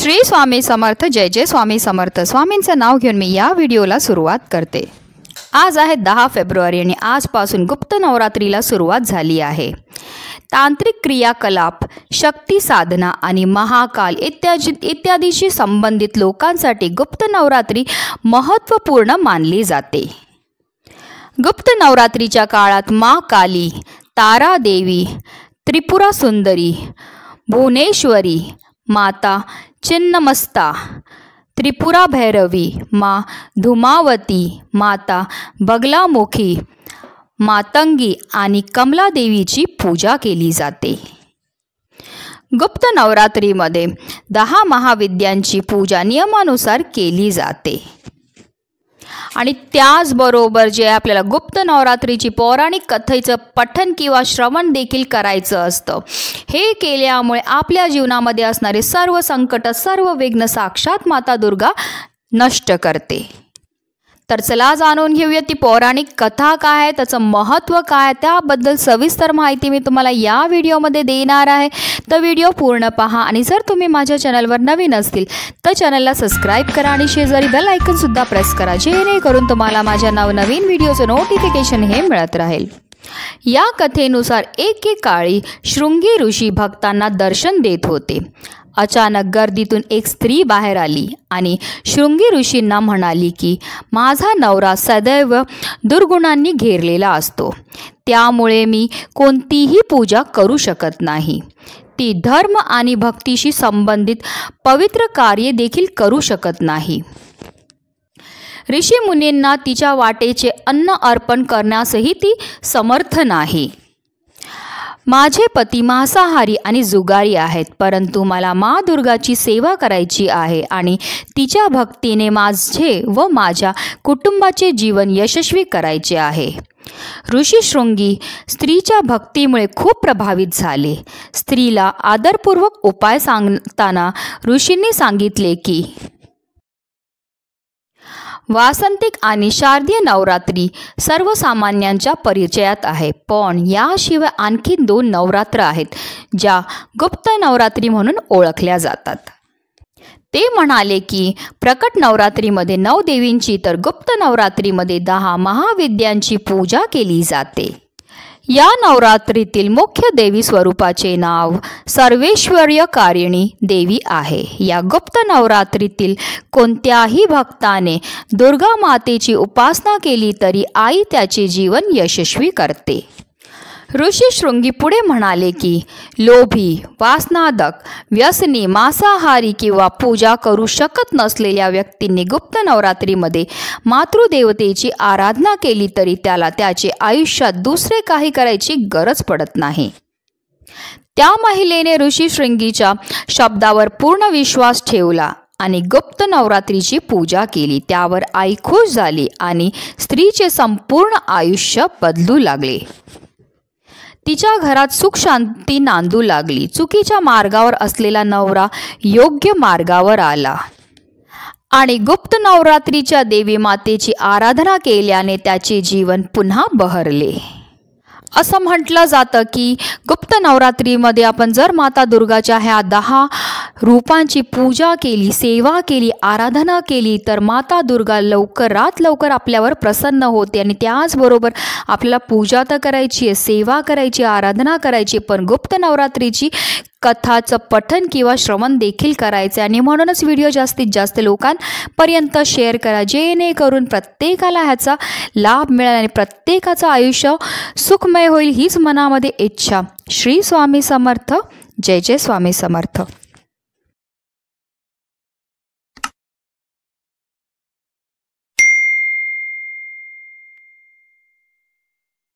श्री स्वामी समर्थ। जय जय स्वामी समर्थ। स्वामींचं नाव घेऊन मी या व्हिडिओला सुरुवात करते। आज आहे 10 फेब्रुवारी आणि आजपासून गुप्त नवरात्रीला सुरुवात झाली आहे। तांत्रिक क्रियाकलाप, शक्ती साधना आणि महाकाल इत्यादीशी संबंधित लोकांसाठी गुप्त नवरात्री महत्त्वपूर्ण मानली जाते। गुप्त नवरात्रीच्या काळात माँ काली, तारा देवी, त्रिपुरा सुंदरी, भुवनेश्वरी, माता चिन्नमस्ता, त्रिपुरा भैरवी, माँ धुमावती, माता बगलामुखी, मातंगी आणि कमला देवीची पूजा केली जाते। गुप्त नवरात्रीमध्ये 10 महाविद्यांची पूजा नियमानुसार केली जाते आणि त्याचबरोबर जे आपल्याला गुप्त नवरात्रीची पौराणिक कथेचं पठण किंवा श्रवण देखील करायचं असतं। हे केल्यामुळे आपल्या जीवनामध्ये असणारे सर्व संकट, सर्व विघ्न साक्षात माता दुर्गा नष्ट करते। तर चला जाणून घेऊया ती पौराणिक कथा काय आहे, त्याचं महत्त्व काय, त्याबद्दल सविस्तर माहिती मी तुम्हाला या व्हिडिओमध्ये देणार आहे। तर व्हिडिओ पूर्ण पहा आणि जर तुम्ही माझ्या चॅनलवर नवीन असतील तर चॅनलला सबस्क्राईब करा आणि शेजारी बेल आयकॉन सुद्धा प्रेस करा, जेणेकरून तुम्हाला माझ्या नवनवीन व्हिडिओचं नोटिफिकेशन हे मिळत राहील। या कथेनुसार एकेकाळी शृंगी ऋषी भक्तांना दर्शन देत होते। अचानक गर्दीतून एक स्त्री बाहेर आली आणि शृंगी ऋषींना म्हणाली की माझा नवरा सदैव दुर्गुणांनी घेरलेला असतो, त्यामुळे मी कोणतीही पूजा करू शकत नाही। ती धर्म आणि भक्तीशी संबंधित पवित्र कार्य देखील करू शकत नाही। ऋषी मुनींना तिच्या वाटेचे अन्न अर्पण करण्यासही ती समर्थ नाही। माझे पती मांसाहारी आणि जुगारी आहेत, परंतु मला माँ दुर्गाची सेवा करायची आहे आणि तिच्या भक्तीने माझे व माझ्या कुटुंबाचे जीवन यशस्वी करायचे आहे। ऋषी शृंगी स्त्रीच्या भक्तीमुळे खूप प्रभावित झाले। स्त्रीला आदरपूर्वक उपाय सांगताना ऋषींनी सांगितले की वासंतिक आणि शारदीय नवरात्री सर्वसामान्यांच्या परिचयात आहे, पण याशिवाय आणखी 2 नवरात्र आहेत ज्या गुप्त नवरात्री म्हणून ओळखल्या जातात। ते म्हणाले की प्रकट नवरात्रीमध्ये 9 देवींची तर गुप्त नवरात्रीमध्ये 10 महाविद्यांची पूजा केली जाते। या नवरात्रीतील मुख्य देवी स्वरूपाचे नाव सर्वेश्वर्यकारिणी देवी आहे। या गुप्त नवरात्रीतील कोणत्याही भक्ताने दुर्गा मातेची उपासना केली तरी आई त्याचे जीवन यशस्वी करते। ऋषी शृंगी पुढे म्हणाले की लोभी, वासनादक, व्यसनी, मांसाहारी किंवा पूजा करू शकत नसलेल्या व्यक्तींनी गुप्त नवरात्रीमध्ये मातृदेवतेची आराधना केली तरी त्याला त्याचे आयुष्यात दुसरे काही करायची गरज पडत नाही। त्या महिलेने ऋषी शृंगीच्या शब्दावर पूर्ण विश्वास ठेवला आणि गुप्त नवरात्रीची पूजा केली। त्यावर आई खुश झाली आणि स्त्रीचे संपूर्ण आयुष्य बदलू लागले। तिच्या घरात सुख शांती नांदू लागली। चुकीच्या मार्गावर असलेला नवरा योग्य मार्गावर आला आणि गुप्त नवरात्रीच्या देवी मातेची आराधना केल्याने त्याचे जीवन पुन्हा बहरले। असं म्हटलं जातं की गुप्त नवरात्रीमध्ये आपण जर माता दुर्गाच्या ह्या 10 रूपांची पूजा केली, सेवा केली, आराधना केली तर माता दुर्गा लवकरात लवकर आपल्यावर प्रसन्न होते आणि त्याचबरोबर आपल्याला पूजा तर करायची आहे, सेवा करायची, आराधना करायची, पण गुप्त नवरात्रीची कथाचं पठण किंवा श्रवण देखील करायचं आणि म्हणूनच व्हिडिओ जास्तीत जास्त लोकांपर्यंत शेअर करा, जेणेकरून प्रत्येकाला ह्याचा लाभ मिळेल आणि प्रत्येकाचं आयुष्य सुखमय होईल हीच मनामध्ये इच्छा। श्री स्वामी समर्थ। जय जय स्वामी समर्थ।